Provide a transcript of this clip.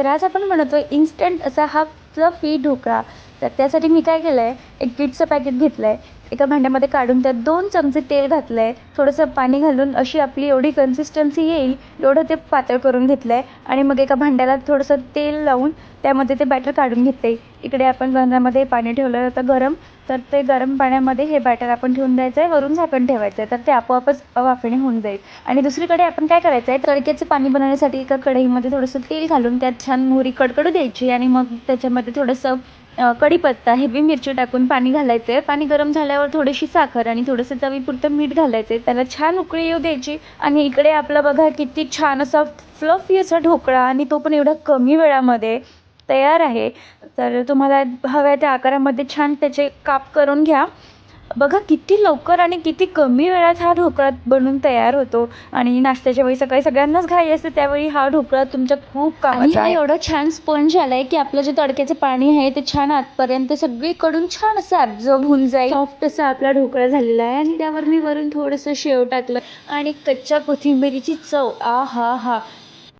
तर आज आपण बनवतोय इन्स्टंट असा हा फ्लफी ढोकळा. तर त्यासाठी मी काय केलं आहे, एक पीठचं पॅकेट घेतलं आहे, एका भांड्यामध्ये काढून त्यात 2 चमचे तेल घातलं आहे, थोडंसं पाणी घालून अशी आपली एवढी कन्सिस्टन्सी येईल एवढं ते पातळ करून घेतलं आहे. आणि मग एका भांड्याला थोडंसं तेल लावून त्यामध्ये ते बॅटर काढून घेते आहे. इकडे आपण भांड्यामध्ये पाणी ठेवलं होतं गरम, तर ते गरम पाण्यामध्ये हे बॅटर आपण ठेवून द्यायचं आहे, वरून झाकण ठेवायचं आहे, तर ते आपोआपच वाफेने होऊन जाईल. आणि दुसरीकडे आपण काय करायचं आहे, तडक्याचं पाणी बनवण्यासाठी एका कढईमध्ये थोडंसं तेल घालून त्यात छान मोहरी कडकडू द्यायची आणि मग त्याच्यामध्ये थोडंसं कढीपत्ता, हिरवी मिरची टाकून पाणी घालायचं आहे. पाणी गरम झाल्यावर थोडीशी साखर आणि थोडंसं चवीपुरतं मीठ घालायचं आहे. त्याला छान उकळी येऊ द्यायची आणि इकडे आपलं बघा किती छान असा फ्लफी असा ढोकळा आणि तो पण एवढ्या कमी वेळामध्ये तयार आहे. तर तुम्हाला हव्या त्या आकारामध्ये छान त्याचे काप करून घ्या. बघा किती लवकर आणि किती कमी वेळात हा ढोकळा बनून तयार होतो. आणि नाश्त्याच्या वेळी सकाळी सगळ्यांनाच घाई असते, त्यावेळी हा ढोकळा तुमच्या खूप कामाचा आहे. एवढं छान स्पंज आलाय की आपलं जे तडक्याचं पाणी आहे ते छान आतपर्यंत सगळीकडून छान असं ॲब्झॉर्ब होऊन जाईल. सॉफ्ट असा आपला ढोकळा झालेला आहे आणि त्यावर मी वरून थोडंसं शेव टाकलं आणि कच्च्या कोथिंबिरीची चव, आ हा हा.